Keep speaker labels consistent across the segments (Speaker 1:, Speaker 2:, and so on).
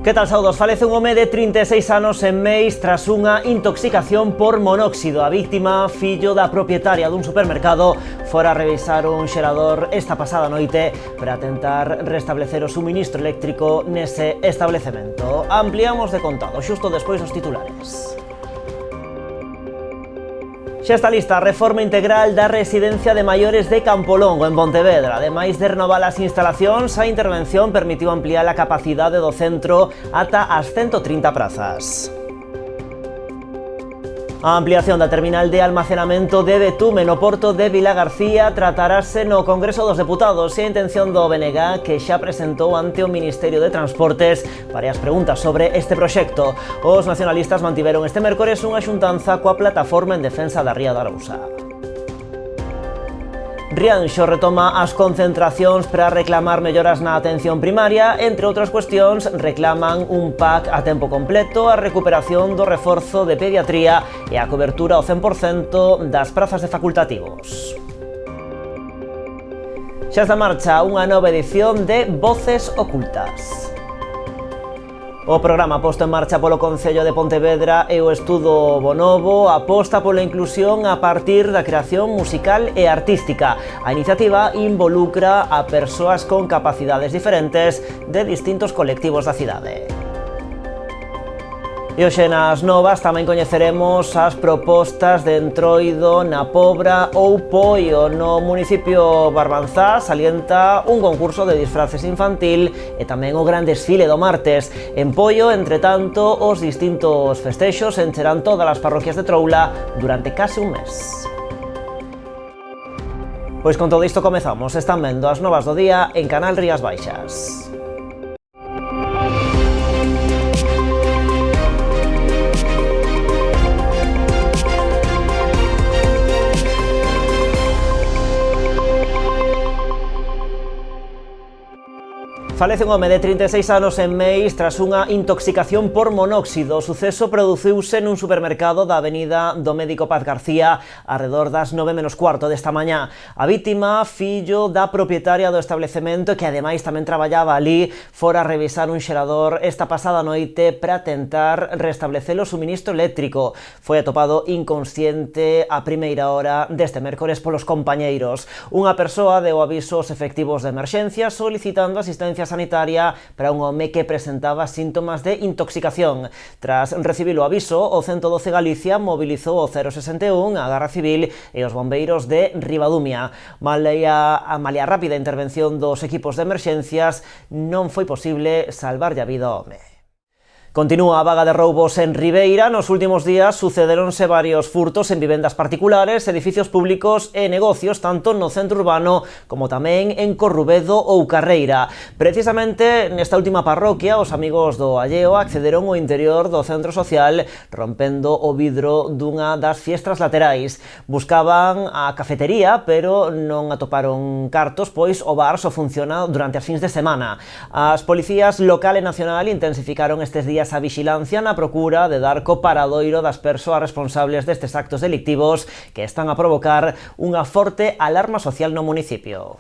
Speaker 1: Que tal, saudos? Falece un home de 36 anos en Meis tras unha intoxicación por monóxido. A víctima, fillo da propietaria dun supermercado, fora a revisar un xerador esta pasada noite para tentar restablecer o suministro eléctrico nese establecemento. Ampliamos de contado xusto despois os titulares. Xa está lista a reforma integral da residencia de maiores de Campolongo, en Pontevedra. Ademais de renovar as instalacións, a intervención permitiu ampliar a capacidade do centro ata as 130 prazas. A ampliación da terminal de almacenamento de Betume no porto de Vilagarcía tratarase no Congreso dos Deputados e a intención do BNG, que xa presentou ante o Ministerio de Transportes varias preguntas sobre este proxecto. Os nacionalistas mantiveron este mércores unha xuntanza coa plataforma en defensa da Ría da Arousa. Rianxo retoma as concentracións para reclamar melloras na atención primaria. Entre outras cuestións, reclaman un PAC a tempo completo, a recuperación do reforzo de pediatría e a cobertura ao 100% das prazas de facultativos. Xa está en marcha unha nova edición de Voces Ocultas. O programa posto en marcha polo Concello de Pontevedra e o estudo Bonobo aposta pola inclusión a partir da creación musical e artística. A iniciativa involucra a persoas con capacidades diferentes de distintos colectivos da cidade. E hoxe nas novas tamén coñeceremos as propostas de Entroido, na Pobra ou Poio. No municipio Barbanzá salienta un concurso de disfraces infantil e tamén o gran desfile do martes. En Poio, entre tanto, os distintos festexos encherán todas as parroquias de Troula durante case un mes. Pois con todo isto comezamos. Están vendo as novas do día en Canal Rías Baixas. Falece un home de 36 anos en Meis tras unha intoxicación por monóxido. O suceso produciuse nun supermercado da avenida do Médico Paz García arredor das 9:15 desta mañá. A vítima, fillo da propietaria do establecemento, que ademais tamén traballaba ali, fora a revisar un xerador esta pasada noite para tentar restablecer o suministro eléctrico. Foi atopado inconsciente a primeira hora deste mércores polos compañeiros. Unha persoa deu aviso aos efectivos de emerxencia solicitando asistencia sanitaria para un home que presentaba síntomas de intoxicación. Tras recibir o aviso, o 112 Galicia mobilizou o 061, a Garda Civil e os bombeiros de Ribadumia. Malia a rápida intervención dos equipos de emerxencias, non foi posible salvarlle a vida ao home. Continúa a vaga de roubos en Ribeira. Nos últimos días sucederonse varios furtos en vivendas particulares, edificios públicos e negocios, tanto no centro urbano como tamén en Corrubedo ou Carreira. Precisamente nesta última parroquia, os amigos do Alleo accederon ao interior do centro social rompendo o vidro dunha das fiestras laterais. Buscaban a cafetería, pero non atoparon cartos, pois o bar só funciona durante as fins de semana. As policías local e nacional intensificaron estes días a vixilancia na procura de dar co paradoiro das persoas responsables destes actos delictivos que están a provocar unha forte alarma social no municipio.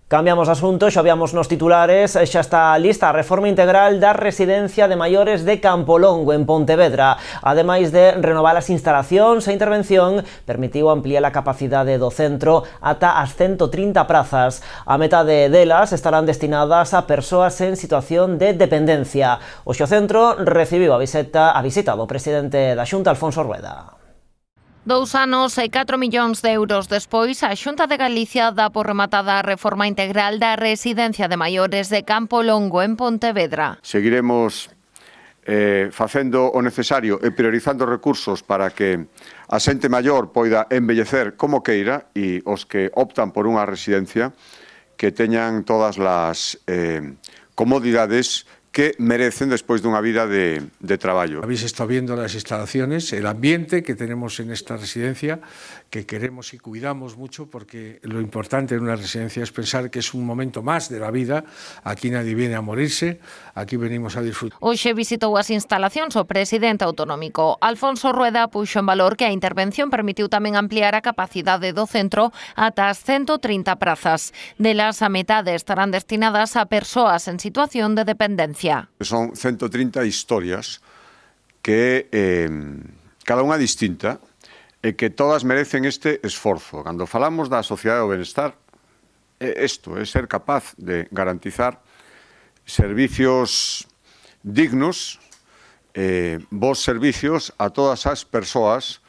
Speaker 1: Cambiamos de asunto, xa víamos nos titulares, xa está lista a reforma integral da residencia de maiores de Campolongo, en Pontevedra. Ademais de renovar as instalacións, a intervención permitiu ampliar a capacidade do centro ata as 130 prazas. A metade delas estarán destinadas a persoas en situación de dependencia. Hoxe o centro recibiu a visita do presidente da Xunta, Alfonso Rueda.
Speaker 2: 2 anos e 4 millóns de euros despois, a Xunta de Galicia dá por rematada a reforma integral da residencia de maiores de Campolongo, en Pontevedra.
Speaker 3: Seguiremos facendo o necesario e priorizando recursos para que a xente maior poida envellecer como queira e os que optan por unha residencia que teñan todas as comodidades que merecen despois dunha vida de traballo.
Speaker 4: Habéis estado viendo las instalaciones, el ambiente que tenemos en esta residencia, que queremos y cuidamos mucho, porque lo importante en una residencia es pensar que es un momento más de la vida. Aquí nadie viene a morirse, aquí venimos a disfrutar.
Speaker 2: Hoxe visitou as instalacións o presidente autonómico. Alfonso Rueda puxo en valor que a intervención permitiu tamén ampliar a capacidade do centro ata as 130 prazas. Delas, a metade estarán destinadas a persoas en situación de dependencia.
Speaker 3: Son 130 historias que cada unha distinta e que todas merecen este esforzo. Cando falamos da sociedade do benestar, isto é ser capaz de garantizar servicios dignos, bons servicios a todas as persoas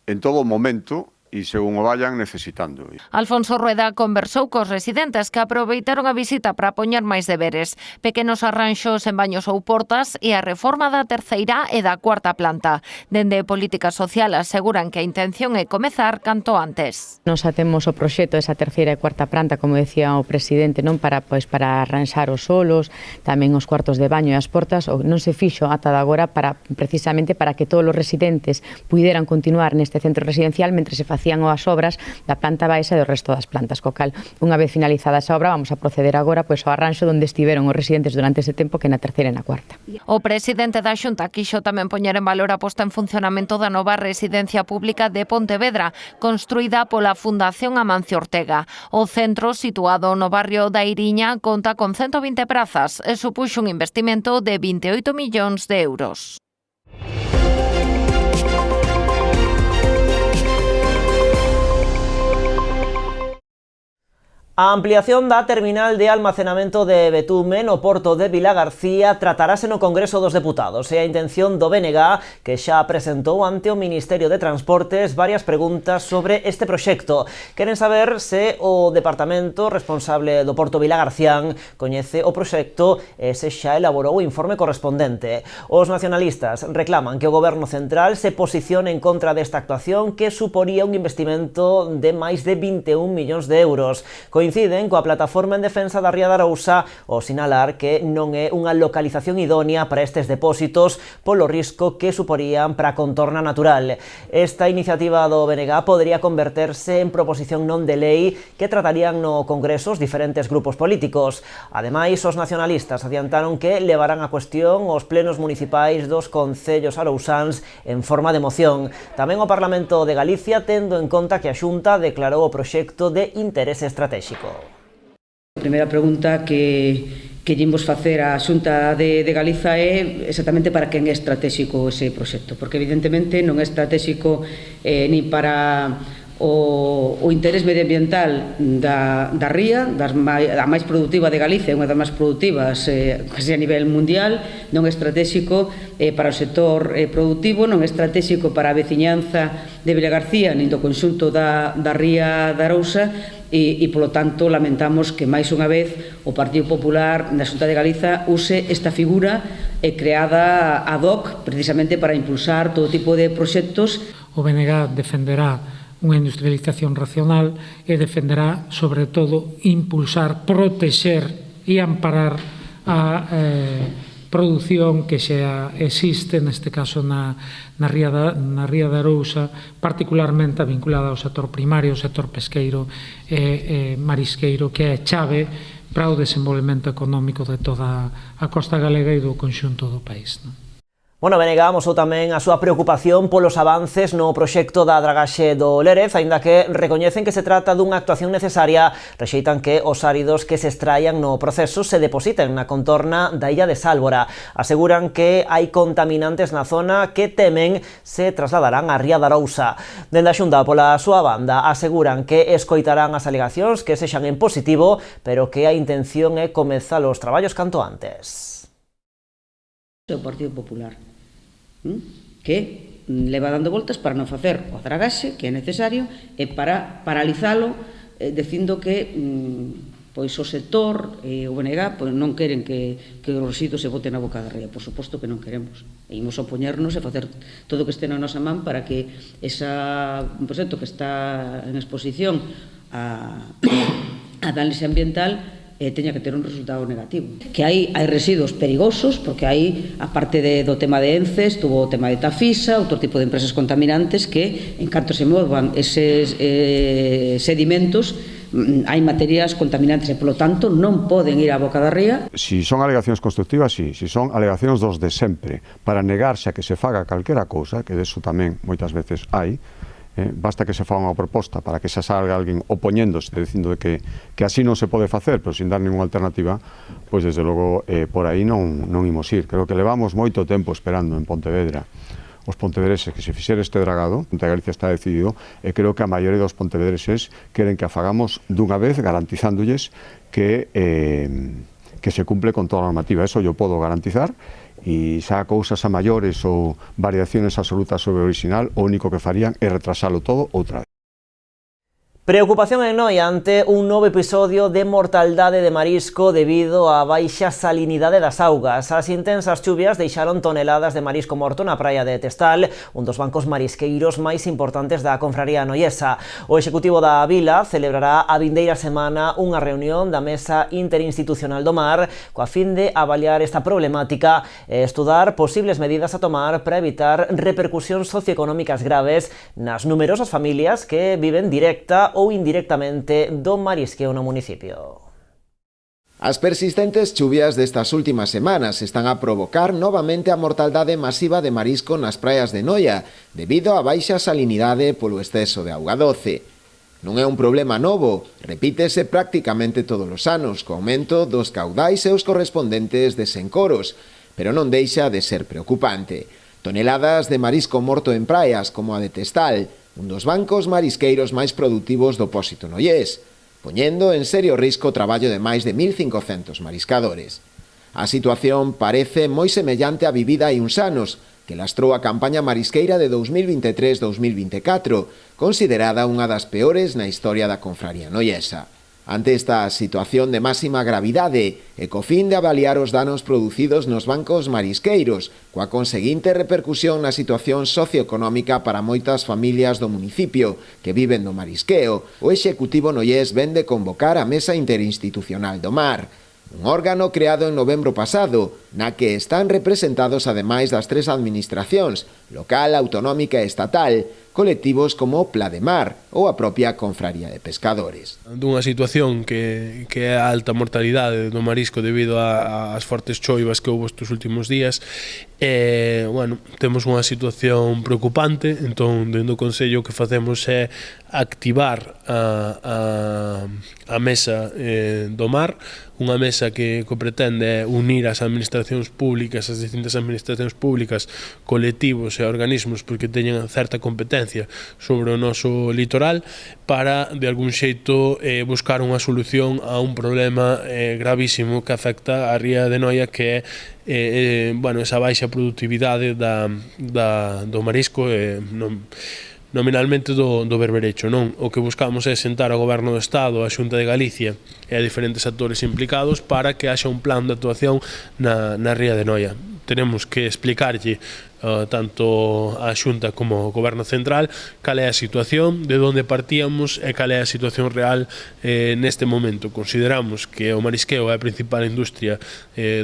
Speaker 3: en todo momento e según o vayan necesitando.
Speaker 2: Alfonso Rueda conversou cos residentes que aproveitaron a visita para poñer máis deberes, pequenos arranxos en baños ou portas e a reforma da terceira e da cuarta planta. Dende Política Social aseguran que a intención é comezar canto antes.
Speaker 5: Nos atemos o proxecto desa terceira e cuarta planta, como decía o presidente, non para arranxar os solos, tamén os cuartos de baño e as portas, non se fixo ata de agora precisamente para que todos os residentes puderan continuar neste centro residencial mentre se facían as obras da planta baixa e do resto das plantas, co cal, unha vez finalizada esa obra, vamos a proceder agora ao arranxo onde estiveron os residentes durante ese tempo, que na terceira e na cuarta.
Speaker 2: O presidente da Xunta quixo tamén poñer en valor a posta en funcionamento da nova residencia pública de Pontevedra, construída pola Fundación Amancio Ortega. O centro, situado no barrio da Iriña, conta con 120 prazas e supuxo un investimento de 28 millóns de euros.
Speaker 1: A ampliación da terminal de almacenamento de betume no porto de Vilagarcía tratarase no Congreso dos Deputados e a intención do BNG, que xa presentou ante o Ministerio de Transportes varias preguntas sobre este proxecto. Queren saber se o departamento responsable do porto Vilagarcián coñece o proxecto e se xa elaborou o informe correspondente. Os nacionalistas reclaman que o Goberno Central se posicione en contra desta actuación que suporía un investimento de máis de 21 millóns de euros. Coinciden coa plataforma en defensa da Ría de Arousa ao sinalar que non é unha localización idónea para estes depósitos polo risco que suporían para a contorna natural. Esta iniciativa do BNG podería converterse en proposición non de lei que tratarían no Congreso os diferentes grupos políticos. Ademais, os nacionalistas adiantaron que levarán a cuestión os plenos municipais dos concellos arousáns en forma de moción. Tamén o Parlamento de Galicia, tendo en conta que a Xunta declarou o proxecto de interese estratégico.
Speaker 6: A primeira pregunta que imos facer á Xunta de Galiza é exactamente para quen é estratégico ese proxecto, porque evidentemente non é estratégico nin para o interés medioambiental da ría, a máis produtiva de Galicia, unha das máis produtivas casi a nivel mundial, non é estratégico para o sector productivo, non é estratégico para a veciñanza de Vilagarcía, nin do conxunto da Ría de Arousa, e, polo tanto, lamentamos que, máis unha vez, o Partido Popular na Xunta de Galiza use esta figura creada ad hoc, precisamente para impulsar todo tipo de proxectos.
Speaker 7: O BNG defenderá unha industrialización racional e defenderá, sobre todo, impulsar, protexer e amparar a produción que xa existe, neste caso na Ría de Arousa, particularmente vinculada ao sector primario, ao sector pesqueiro e marisqueiro, que é chave para o desenvolvemento económico de toda a costa galega e do conxunto do país.
Speaker 1: Bueno, BNG amosou tamén a súa preocupación polos avances no proxecto da dragaxe do Lérez, aínda que recoñecen que se trata dunha actuación necesaria, rexeitan que os áridos que se extraian no proceso se depositen na contorna da illa de Sálvora. Aseguran que hai contaminantes na zona que temen se trasladarán á Ría de Arousa. Dende a Xunta, pola súa banda, aseguran que escoitarán as alegacións que sexan en positivo, pero que a intención é comezar os traballos canto antes.
Speaker 6: O Partido Popular que leva dando voltas para non facer o dragaxe que é necesario e para paralizalo dicindo que pois o sector e o BNG non queren que os residuos se boten na boca da ría. Por suposto que non queremos. E imos opoñernos e facer todo o que este na nosa man para que un proxecto que está en exposición a análise ambiental teña que ter un resultado negativo. Que hai residuos perigosos, porque hai, aparte do tema de ENCE, estuvo o tema de Tafisa, outro tipo de empresas contaminantes que, en canto se movan eses sedimentos, hai materias contaminantes e, polo tanto, non poden ir á boca da ría.
Speaker 3: Si son alegacións constructivas, sí. Si son alegacións dos de sempre, para negarse a que se faga calquera cousa, que deso tamén moitas veces hai, basta que se faga unha proposta para que se salga alguén opoñéndose, dicindo que así non se pode facer, pero sin dar ninguna alternativa, pois desde logo por aí non imos ir. Creo que levamos moito tempo esperando en Pontevedra os pontevedreses que se fixera este dragado. Punta de Galicia está decidido e creo que a maioría dos pontevedreses queren que a fagamos dunha vez, garantizándolles que se cumple con toda a normativa. Eso yo podo garantizar, e xa cousas a maiores ou variaciones absolutas sobre o original, o único que farían é retrasalo todo outra vez.
Speaker 1: Preocupación en Noia ante un novo episodio de mortaldade de marisco debido á baixa salinidade das augas. As intensas chuvias deixaron toneladas de marisco morto na praia de Testal, un dos bancos marisqueiros máis importantes da confraría noiesa. O Executivo da Vila celebrará a vindeira semana unha reunión da Mesa Interinstitucional do Mar coa fin de avaliar esta problemática e estudar posibles medidas a tomar para evitar repercusións socioeconómicas graves nas numerosas familias que viven directa ou indirectamente do marisqueo no municipio.
Speaker 8: As persistentes chuvias destas últimas semanas están a provocar novamente a mortaldade masiva de marisco nas praias de Noia debido á baixa salinidade polo exceso de auga doce. Non é un problema novo, repítese prácticamente todos os anos co aumento dos caudais e os correspondentes desencoros, pero non deixa de ser preocupante. Toneladas de marisco morto en praias como a de Testal, un dos bancos marisqueiros máis produtivos do Pósito noiés, poñendo en serio risco o traballo de máis de 1.500 mariscadores. A situación parece moi semellante á vivida hai uns anos, que lastrou a campaña marisqueira de 2023-2024, considerada unha das peores na historia da confraría noiesa. Ante esta situación de máxima gravidade e co fin de avaliar os danos producidos nos bancos marisqueiros, coa conseguinte repercusión na situación socioeconómica para moitas familias do municipio que viven do marisqueo, o Executivo noiés ven de convocar a Mesa Interinstitucional do Mar, un órgano creado en novembro pasado, na que están representados ademais das tres administracións, local, autonómica e estatal, colectivos como Pla de Mar ou a propia Confraría de Pescadores.
Speaker 9: Dunha situación que é a alta mortalidade do marisco debido ás fortes choivas que houve estes últimos días, temos unha situación preocupante. Entón, dentro do Consello, o que facemos é activar a Mesa do Mar, unha mesa que pretende unir as administracións públicas, as distintas administracións públicas, colectivos e organismos porque teñen certa competencia sobre o noso litoral para, de algún xeito, buscar unha solución a un problema gravísimo que afecta a ría de Noia, que é esa baixa productividade do marisco nominalmente do berberecho, non? O que buscamos é sentar ao Goberno do Estado, a Xunta de Galicia e a diferentes actores implicados para que haxa un plan de actuación na ría de Noia. Tenemos que explicarlle tanto a Xunta como ao Goberno Central cal é a situación, de onde partíamos e cal é a situación real neste momento. Consideramos que o marisqueo é a principal industria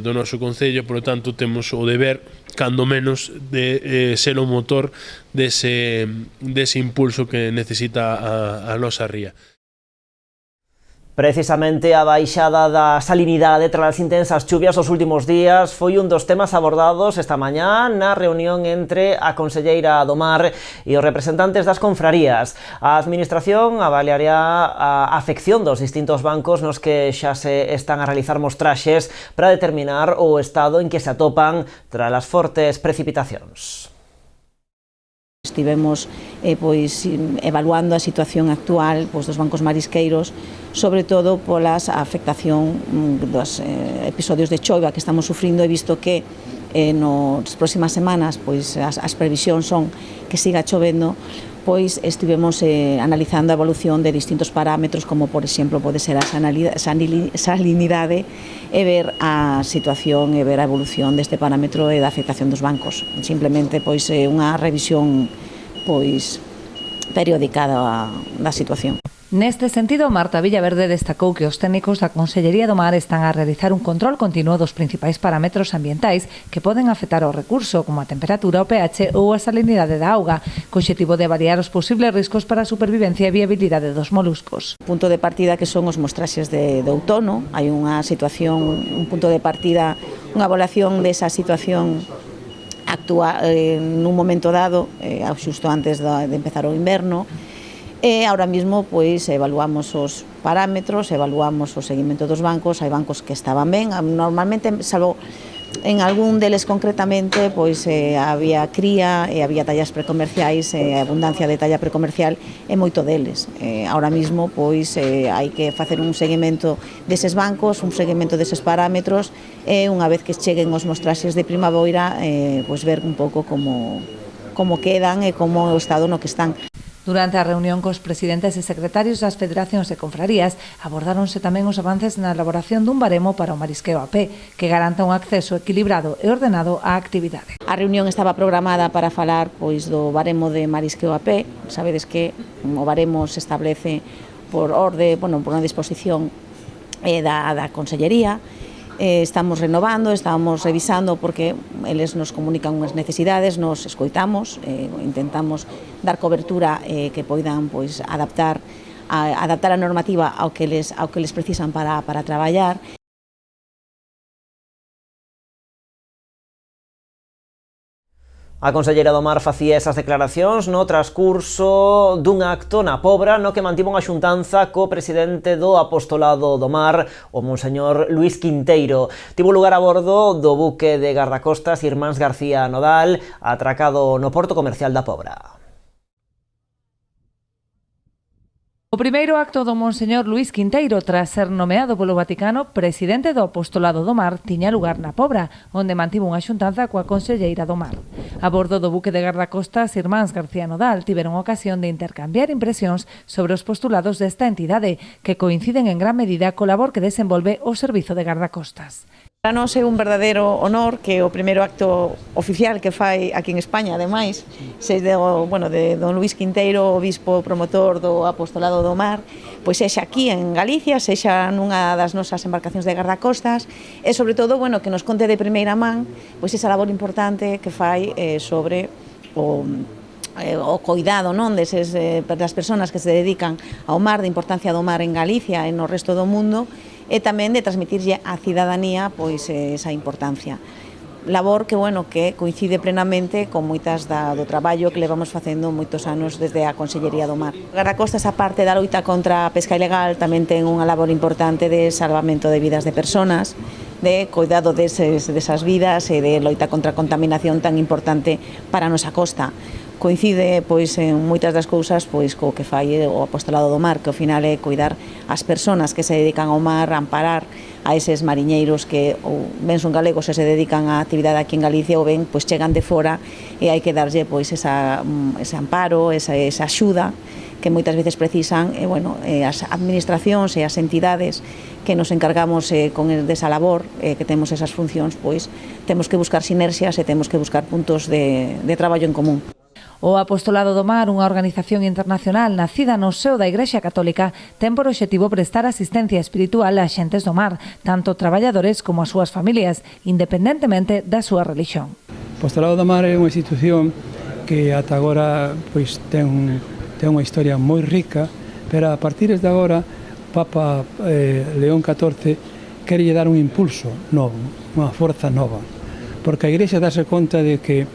Speaker 9: do noso Concello, por lo tanto temos o deber, cando menos, de ser o motor dese impulso que necesita a nosa ría.
Speaker 1: Precisamente a baixada da salinidade tras as intensas chuvias os últimos días foi un dos temas abordados esta mañá na reunión entre a Conselleira do Mar e os representantes das confrarías. A Administración avaliará a afección dos distintos bancos nos que xa se están a realizar mostraxes para determinar o estado en que se atopan tras as fortes precipitacións.
Speaker 10: Estivemos evaluando a situación actual dos bancos marisqueiros, sobre todo pola afectación dos episodios de choiva que estamos sufrindo, e visto que nas próximas semanas as previsións son que siga chovendo, estivemos analizando a evolución de distintos parámetros, como por exemplo pode ser a salinidade, e ver a situación e ver a evolución deste parámetro e da afectación dos bancos. Simplemente unha revisión periódica da situación.
Speaker 11: Neste sentido, Marta Villaverde destacou que os técnicos da Consellería do Mar están a realizar un control continuo dos principais parámetros ambientais que poden afectar ao recurso, como a temperatura, o pH ou a salinidade da auga, co obxectivo de avaliar os posibles riscos para a supervivencia e viabilidade dos moluscos.
Speaker 10: Punto de partida que son os mostraxes de outono, hai unha situación, un punto de partida, unha evaluación desa situación actual nun momento dado, xusto antes de empezar o inverno. E ahora mismo pois evaluamos os parámetros, evaluamos o seguimento dos bancos, hai bancos que estaban ben, normalmente, salvo en algún deles concretamente, pois había cría e había tallas precomerciais, a abundancia de talla precomercial é moito deles. Ahora mismo pois hai que facer un seguimento deses bancos, un seguimento deses parámetros e unha vez que cheguen os mostraxes de primavera, pois ver un pouco como quedan e como o estado no que están.
Speaker 11: Durante a reunión cos presidentes e secretarios das federacións e confrarías abordáronse tamén os avances na elaboración dun baremo para o marisqueo a pé que garanta un acceso equilibrado e ordenado á actividade.
Speaker 10: A reunión estaba programada para falar pois do baremo de marisqueo a pé. Sabedes que o baremo se establece por orde, por unha disposición da Consellería. Estamos renovando, estamos revisando porque eles nos comunican unhas necesidades, nos escoitamos, intentamos dar cobertura que poidan pois adaptar a normativa ao que les precisan para traballar.
Speaker 1: A conselleira do Mar facía esas declaracións no transcurso dun acto na Pobra no que mantivo unha xuntanza co presidente do Apostolado do Mar, o monseñor Luís Quinteiro. Tivo lugar a bordo do buque de gardacostas Irmáns García Nodal, atracado no porto comercial da Pobra.
Speaker 11: O primeiro acto do monseñor Luís Quinteiro tras ser nomeado polo Vaticano presidente do Apostolado do Mar tiña lugar na Pobra, onde mantivo unha xuntanza coa conselleira do Mar. A bordo do buque de gardacostas Irmáns García Nodal tiveron ocasión de intercambiar impresións sobre os postulados desta entidade, que coinciden en gran medida co labor que desenvolve o servizo de gardacostas.
Speaker 10: Para nós é un verdadeiro honor que o primeiro acto oficial que fai aquí en España, ademais, de don Luís Quinteiro, obispo promotor do Apostolado do Mar, pois sexa aquí en Galicia, sexa nunha das nosas embarcacións de gardacostas e, sobre todo, que nos conte de primeira man pois esa labor importante que fai sobre o coidado das persoas que se dedican ao mar, da importancia do mar en Galicia e no resto do mundo, e tamén de transmitirlle á cidadanía pois esa importancia. Labor que coincide plenamente con moitas do traballo que levamos facendo moitos anos desde a Consellería do Mar. Gardacostas, a parte da loita contra a pesca ilegal, tamén ten unha labor importante de salvamento de vidas de persoas, de cuidado desas vidas e de loita contra a contaminación tan importante para a nosa costa. Coincide en moitas das cousas co que fai o Apostolado do Mar, que ao final é cuidar as persoas que se dedican ao mar, amparar a eses mariñeiros que ou ben son galegos e se dedican á actividade aquí en Galicia ou ben chegan de fora e hai que darlle ese amparo, esa axuda que moitas veces precisan as administracións e as entidades que nos encargamos desa labor, que temos esas funcións, temos que buscar sinerxias e temos que buscar puntos de traballo en común.
Speaker 11: O Apostolado do Mar, unha organización internacional nacida no seo da Igrexa Católica, ten por obxectivo prestar asistencia espiritual a xentes do mar, tanto traballadores como as súas familias, independentemente da súa religión.
Speaker 12: O Apostolado do Mar é unha institución que ata agora ten unha historia moi rica, pero a partir de agora o Papa León XIV quere dar un impulso novo, unha forza nova, porque a Igrexa dáse conta de que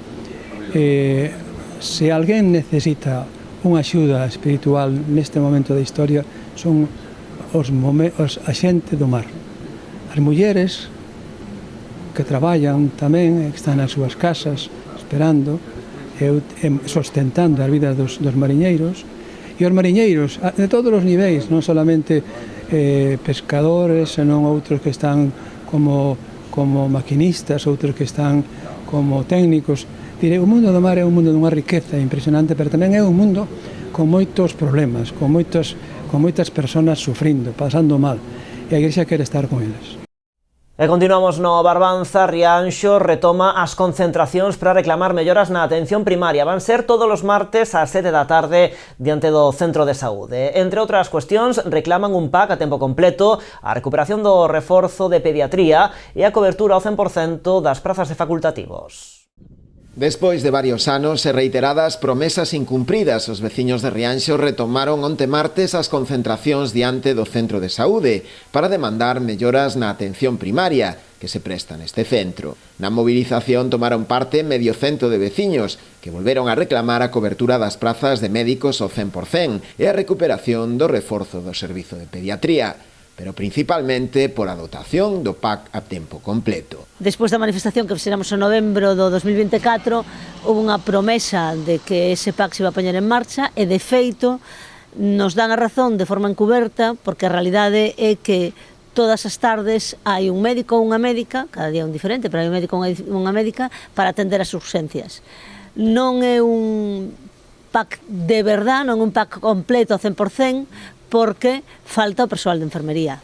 Speaker 12: se alguén necesita unha axuda espiritual neste momento da historia son a xente do mar. As mulleres que traballan tamén, que están nas súas casas esperando e sostentando as vidas dos mariñeiros, e os mariñeiros de todos os niveis, non solamente pescadores, senón outros que están como maquinistas, outros que están como técnicos. O mundo do mar é un mundo dunha riqueza impresionante, pero tamén é un mundo con moitos problemas, con moitas persoas sufrindo, pasando mal, e a Igrexa quere estar con eles.
Speaker 1: E continuamos no Barbanza. Rianxo retoma as concentracións para reclamar melloras na atención primaria. Van ser todos os martes ás 7 da tarde diante do Centro de Saúde. Entre outras cuestións, reclaman un PAC a tempo completo, a recuperación do reforzo de pediatría e a cobertura ao 100% das prazas de facultativos.
Speaker 8: Despois de varios anos e reiteradas promesas incumpridas, os veciños de Rianxo retomaron onte martes as concentracións diante do Centro de Saúde para demandar melloras na atención primaria que se presta neste centro. Na movilización tomaron parte medio cento de veciños que volveron a reclamar a cobertura das prazas de médicos ao 100% e a recuperación do reforzo do servizo de pediatría, pero principalmente por a dotación do PAC a tempo completo.
Speaker 13: Despois da manifestación que fixéramos en novembro do 2024, houve unha promesa de que ese PAC se iba a poñer en marcha e, de feito, nos dan a razón de forma encuberta, porque a realidade é que todas as tardes hai un médico ou unha médica, cada día un diferente, pero hai un médico ou unha médica para atender as urxencias. Non é un PAC de verdad, non é un PAC completo ao 100%, porque falta o persoal de enfermería.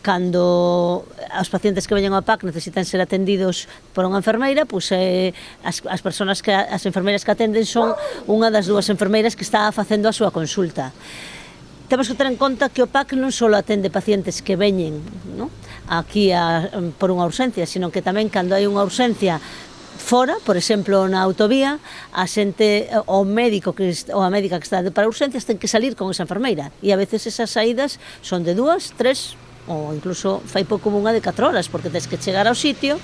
Speaker 13: Cando os pacientes que veñen ao PAC necesitan ser atendidos por unha enfermeira, pois as enfermeiras que atenden son unha das dúas enfermeiras que está facendo a súa consulta. Temos que ter en conta que o PAC non só atende pacientes que veñen aquí por unha urxencia, sino que tamén cando hai unha urxencia fora, por exemplo, na autovía, a xente, o médico ou a médica que está para urxencias ten que salir con esa enfermeira e a veces esas saídas son de 2, 3 ou incluso fai pouco unha de 4 horas porque tens que chegar ao sitio,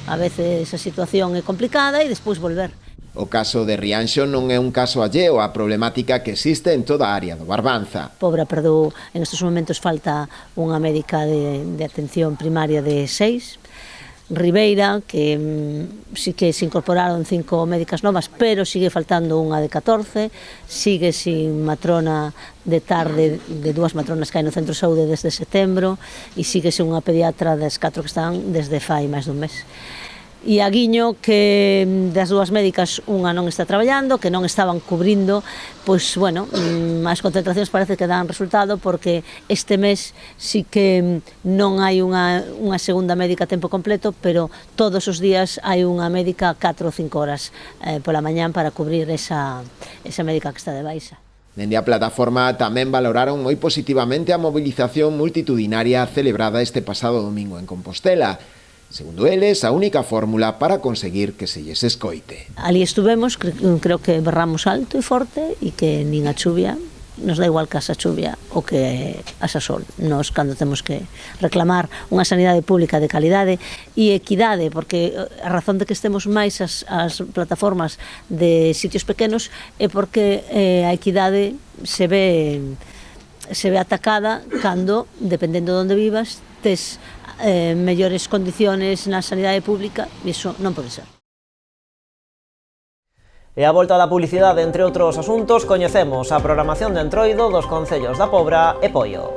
Speaker 13: a veces a situación é complicada e despois volver.
Speaker 8: O caso de Rianxo non é un caso alleo á problemática que existe en toda a área do Barbanza.
Speaker 13: Pobra Perdú, en estes momentos falta unha médica de atención primaria de 6, Ribeira, que sí que se incorporaron 5 médicas novas, pero sigue faltando unha de 14, sigue sin matrona de tarde, de 2 matronas que hai no Centro de Saúde desde setembro, e sigue sin unha pediatra das 4 que están desde fai máis dun mes. E a guiño que das 2 médicas unha non está traballando, que non estaban cubrindo, pois, bueno, as concentracións parece que dan resultado porque este mes sí que non hai unha segunda médica a tempo completo, pero todos os días hai unha médica 4 ou 5 horas pola mañán para cubrir esa médica que está de baixa.
Speaker 8: Dende a plataforma tamén valoraron moi positivamente a movilización multitudinaria celebrada este pasado domingo en Compostela. Segundo eles, a única fórmula para conseguir que se lles escoite.
Speaker 13: Ali estuvemos, creo que berramos alto e forte e que nin a chuvia, nos dá igual que a chuvia ou que a sol. Nos, cando temos que reclamar unha sanidade pública de calidade e equidade, porque a razón de que estemos máis as plataformas de sitios pequenos é porque a equidade se ve atacada cando, dependendo de onde vivas, tes mellores condiciones na sanidade pública, e iso non pode ser.
Speaker 1: E a volta da publicidade, entre outros asuntos, coñecemos a programación de Entroido dos concellos da Pobra e Poio.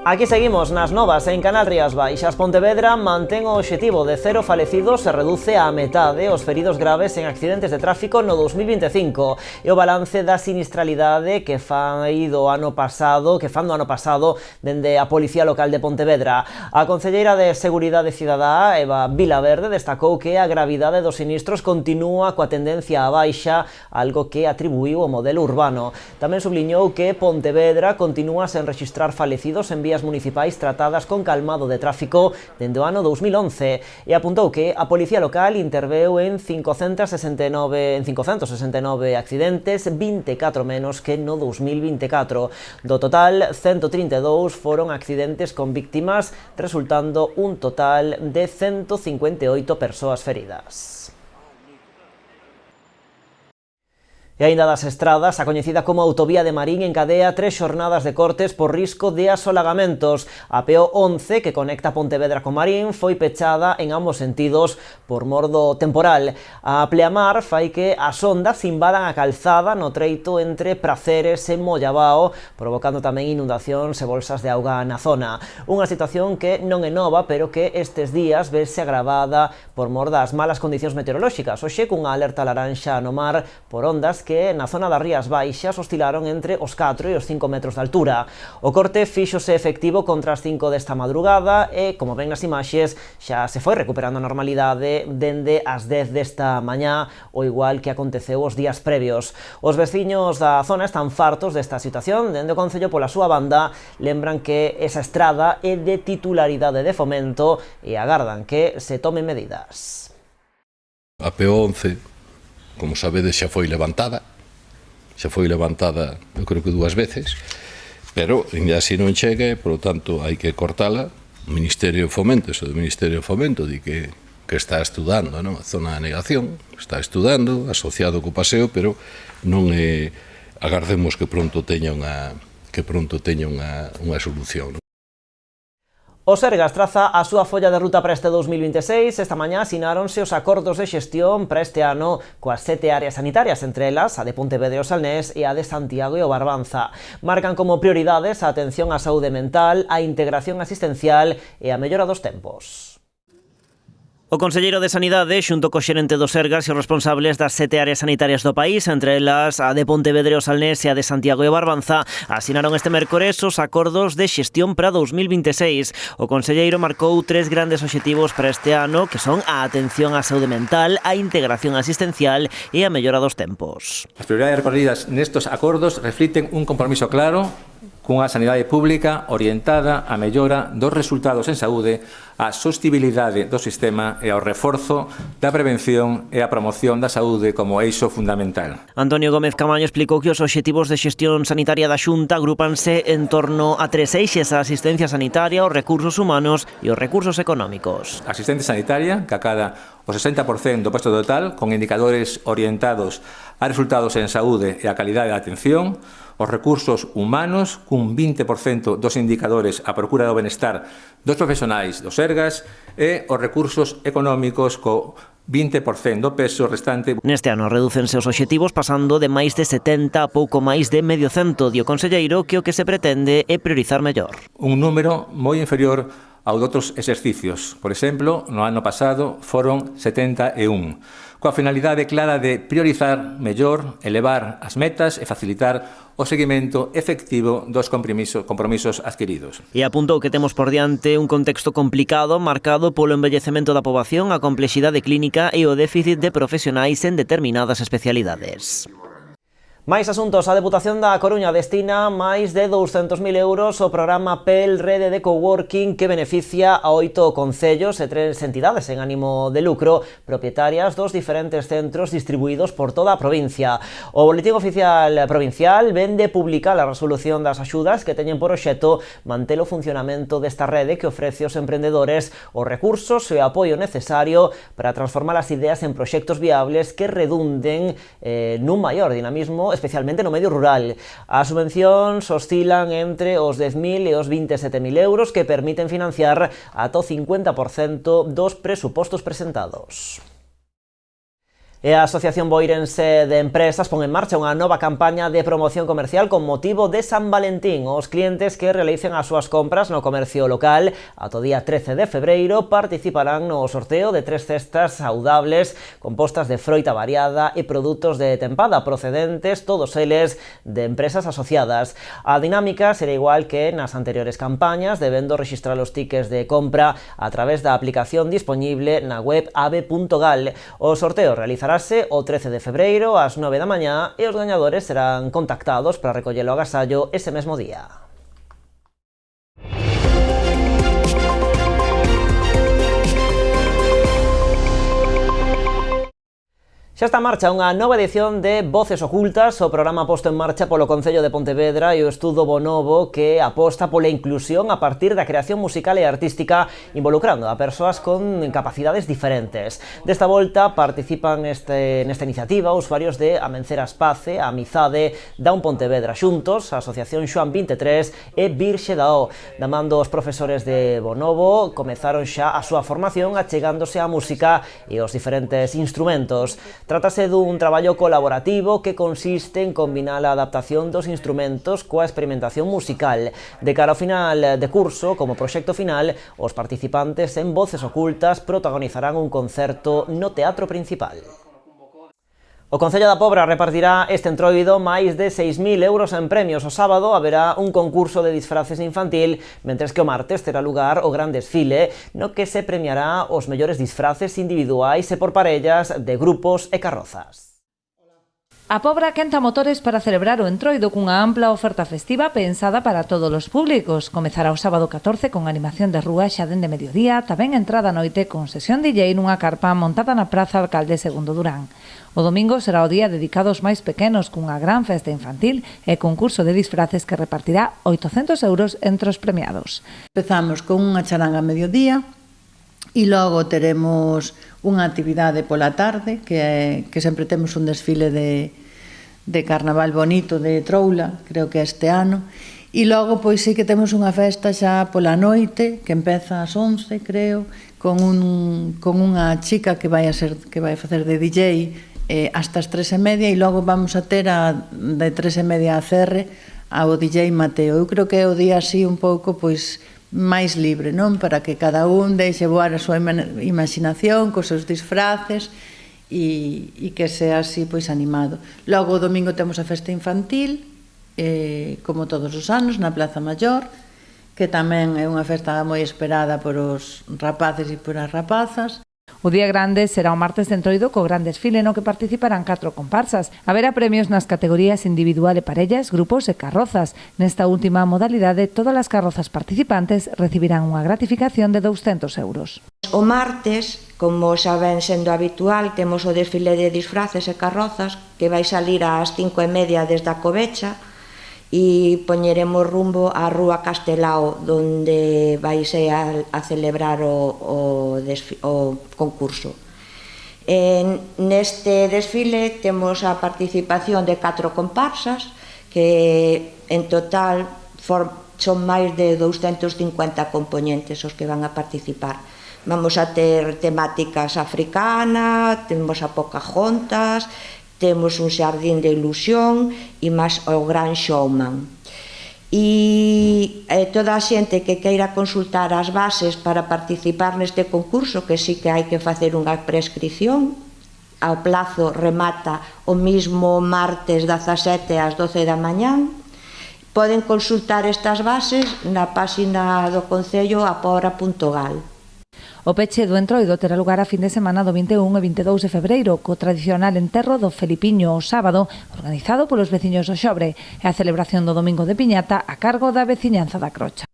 Speaker 1: Aquí seguimos nas novas en Canal Rías Baixas. Pontevedra mantén o obxectivo de 0 falecidos e reduce á metade os feridos graves en accidentes de tráfico no 2025. E o balance da sinistralidade que fan do ano pasado dende a Policía Local de Pontevedra. A concelleira de Seguridade Cidadá, Eva Vilaverde, destacou que a gravidade dos sinistros continúa coa tendencia á baixa, algo que atribuiu ao modelo urbano. Tamén subliñou que Pontevedra continúa sen rexistrar falecidos en vías municipais tratadas con calmado de tráfico dende o ano 2011 e apuntou que a Policía Local interveu en 569 accidentes, 24 menos que no 2024. Do total, 132 foron accidentes con víctimas, resultando un total de 158 persoas feridas. E aínda das estradas, a coñecida como Autovía de Marín encadea 3 xornadas de cortes por risco de asolagamentos. A PO11, que conecta Pontevedra con Marín, foi pechada en ambos sentidos por mor do temporal. A pleamar fai que as ondas invadan a calzada no treito entre Praceres e Mollabao, provocando tamén inundacións e bolsas de auga na zona. Unha situación que non é nova, pero que estes días vese agravada por mor das malas condicións meteorolóxicas. Hoxe, cunha alerta laranxa no mar por ondas que na zona das Rías Baixas oscilaron entre os 4 e os 5 metros de altura. O corte fíxose efectivo contra as 5 desta madrugada e, como ven nas imaxes, xa se foi recuperando a normalidade dende as 10 desta mañá, o igual que aconteceu os días previos. Os veciños da zona están fartos desta situación. Dende o Concello, pola súa banda, lembran que esa estrada é de titularidade de Fomento e agardan que se tomen medidas.
Speaker 14: A PO11, como sabedes, xa foi levantada, eu creo que 2 veces, pero ainda así non chega, por lo tanto hai que cortala. O Ministerio de Fomento, di que está estudando, non? A zona de negación, está estudando, asociado co paseo, pero non agardemos que pronto teña unha solución, non?
Speaker 1: O Sergas traza a súa folla de ruta para este 2026. Esta mañá asináronse os acordos de xestión para este ano coas 7 áreas sanitarias, entre elas a de Pontevedra e o Salnés e a de Santiago e o Barbanza. Marcan como prioridades a atención á saúde mental, a integración asistencial e a mellora dos tempos. O conselleiro de Sanidade, xunto co xerente do Sergas e os responsables das 7 áreas sanitarias do país, entre elas a de Pontevedra e o Salnés e a de Santiago e o Barbanza, asinaron este mércores os acordos de xestión para 2026. O conselleiro marcou 3 grandes obxectivos para este ano, que son a atención á saúde mental, a integración asistencial e a mellora dos tempos.
Speaker 15: As prioridades recorridas nestos acordos reflicten un compromiso claro cunha sanidade pública orientada á mellora dos resultados en saúde, á sostibilidade do sistema e ao reforzo da prevención e a promoción da saúde como eixo fundamental.
Speaker 1: Antonio Gómez Camaño explicou que os obxectivos de xestión sanitaria da Xunta agrupanse en torno a 3 eixes: a asistencia sanitaria, os recursos humanos e os recursos económicos.
Speaker 15: A asistencia sanitaria, que acada o 60% do presto total, con indicadores orientados a resultados en saúde e a calidade da atención. Os recursos humanos, cun 20% dos indicadores a procura do benestar dos profesionais do Sergas, e os recursos económicos co 20% do peso restante.
Speaker 1: Neste ano redúcense os obxectivos pasando de máis de 70 a pouco máis de medio cento. Di o conselleiro que o que se pretende é priorizar mellor.
Speaker 15: Un número moi inferior ao de outros exercicios. Por exemplo, no ano pasado foron 71, coa finalidade clara de priorizar mellor, elevar as metas e facilitar o seguimento efectivo dos compromisos adquiridos.
Speaker 1: E apuntou que temos por diante un contexto complicado marcado polo envellecemento da poboación, a complexidade clínica e o déficit de profesionais en determinadas especialidades. Máis asuntos. A Deputación da Coruña destina máis de 200.000 euros ao programa PEL Rede de Coworking, que beneficia a 8 concellos e 3 entidades en ánimo de lucro, propietarias dos diferentes centros distribuídos por toda a provincia. O Boletín Oficial Provincial vende publicar a resolución das axudas que teñen por obxecto manter o funcionamento desta rede que ofrece aos emprendedores os recursos e o apoio necesario para transformar as ideas en proxectos viables que redunden nun maior dinamismo, especialmente no medio rural. As subvencións oscilan entre os 10.000 e os 27.000 euros, que permiten financiar ata o 50% dos presupostos presentados. E a Asociación Boirense de Empresas pon en marcha unha nova campaña de promoción comercial con motivo de San Valentín. Os clientes que realicen as súas compras no comercio local ata o día 13 de febreiro participarán no sorteo de 3 cestas saudables compostas de froita variada e produtos de tempada procedentes, todos eles, de empresas asociadas. A dinámica será igual que nas anteriores campañas, debendo registrar os tickets de compra a través da aplicación dispoñible na web ave.gal. O sorteo realizará o 13 de febreiro ás 9 da mañá e os gañadores serán contactados para recoller o agasallo ese mesmo día. Xa está en marcha unha nova edición de Voces Ocultas, o programa posto en marcha polo Concello de Pontevedra e o estudo Bonobo que aposta pola inclusión a partir da creación musical e artística involucrando a persoas con capacidades diferentes. Desta volta participan nesta iniciativa usuarios de Amenceras Pace, a Amizade, Down Pontevedra Xuntos, a Asociación Xoan 23 e Virxe da O. Da man dos profesores de Bonobo comezaron xa a súa formación achegándose á música e aos diferentes instrumentos. Trátase dun traballo colaborativo que consiste en combinar a adaptación dos instrumentos coa experimentación musical. De cara ao final de curso, como proxecto final, os participantes en Voces Ocultas protagonizarán un concerto no teatro principal. O Concello da Pobra repartirá este entroido máis de 6.000 euros en premios. O sábado haberá un concurso de disfraces infantil, mentres que o martes terá lugar o gran desfile, no que se premiará os mellores disfraces individuais e por parellas de grupos e carrozas.
Speaker 11: A Pobra quenta motores para celebrar o entroido cunha ampla oferta festiva pensada para todos os públicos. Comezará o sábado 14 con animación de rúa xa dende mediodía, tamén entrada a noite con sesión DJ nunha carpa montada na Praza Alcalde Segundo Durán. O domingo será o día dedicado aos máis pequenos cunha gran festa infantil e concurso de disfraces que repartirá 800 euros entre os premiados.
Speaker 16: Empezamos con unha charanga a mediodía e logo teremos unha actividade pola tarde que sempre temos un desfile de carnaval bonito de Troula, creo que este ano, e logo pois sí que temos unha festa xa pola noite que empeza ás 11, creo, con unha chica que vai a facer de DJ hasta as 3:30 e logo vamos a ter de 3:30 a CR ao DJ Mateo. Eu creo que é o día así un pouco pois máis libre, non? Para que cada un deixe voar a súa imaginación cos seus disfraces e que sea así pois animado. Logo o domingo temos a festa infantil, como todos os anos, na Plaza Maior, que tamén é unha festa moi esperada por os rapaces e por as rapazas.
Speaker 11: O día grande será o martes de entroido co gran desfile no que participarán 4 comparsas. Haberá premios nas categorías individual e parellas, grupos e carrozas. Nesta última modalidade, todas as carrozas participantes recibirán unha gratificación de 200 euros.
Speaker 17: O martes, como xa ven sendo habitual, temos o desfile de disfraces e carrozas que vai salir ás 5:30 desde a Covecha e poñeremos rumbo á Rúa Castelao, donde vaise a celebrar o concurso. Neste desfile temos a participación de 4 comparsas, que en total son máis de 250 componentes os que van a participar. Vamos a ter temáticas africanas, temos a Pocahontas, temos un xardín de ilusión e máis o Gran Showman. E toda a xente que queira consultar as bases para participar neste concurso, que sí que hai que facer unha prescripción, ao plazo remata o mismo martes 17 ás 12 da mañán, poden consultar estas bases na páxina do Concello apobra.gal.
Speaker 11: O peche do entroido terá lugar a fin de semana do 21 e 22 de febreiro, co tradicional enterro do Felipiño o sábado, organizado polos veciños do Xobre, e a celebración do domingo de Piñata a cargo da veciñanza da Crocha.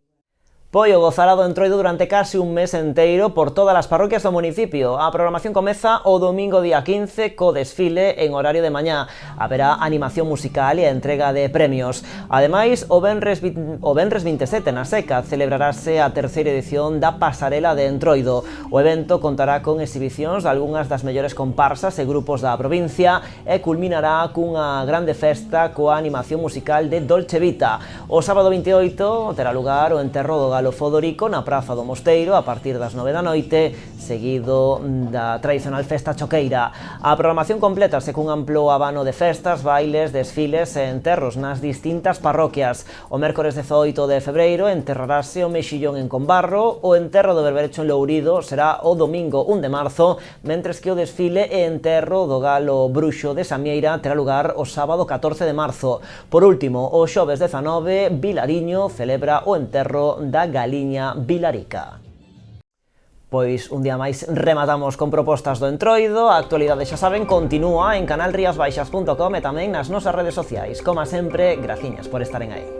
Speaker 1: Poio gozará do entroido durante case un mes enteiro por todas as parroquias do municipio. A programación comeza o domingo día 15 co desfile en horario de mañá. Haberá animación musical e a entrega de premios. Ademais, o venres 27 na Seca celebrarase a terceira edición da Pasarela de Entroido. O evento contará con exhibicións de algunhas das mellores comparsas e grupos da provincia e culminará cunha grande festa coa animación musical de Dolce Vita. O sábado 28 terá lugar o enterro do Galo Fodorico na Praza do Mosteiro a partir das 9 da noite, seguido da tradicional festa choqueira. A programación complétase cun amplo abano de festas, bailes, desfiles e enterros nas distintas parroquias. O mércores 18 de febreiro enterrarase o Mexillón en Combarro, o enterro do Berberecho en Lourido será o domingo 1 de marzo, mentres que o desfile e enterro do Galo Bruxo de Samieira terá lugar o sábado 14 de marzo. Por último, o xoves 19, Vilariño celebra o enterro da Galiña Vilarica. Pois un día máis rematamos con propostas do entroido. A actualidade, xa saben, continúa en canalriasbaixas.com e tamén nas nosas redes sociais. Como sempre, graciñas por estaren aí.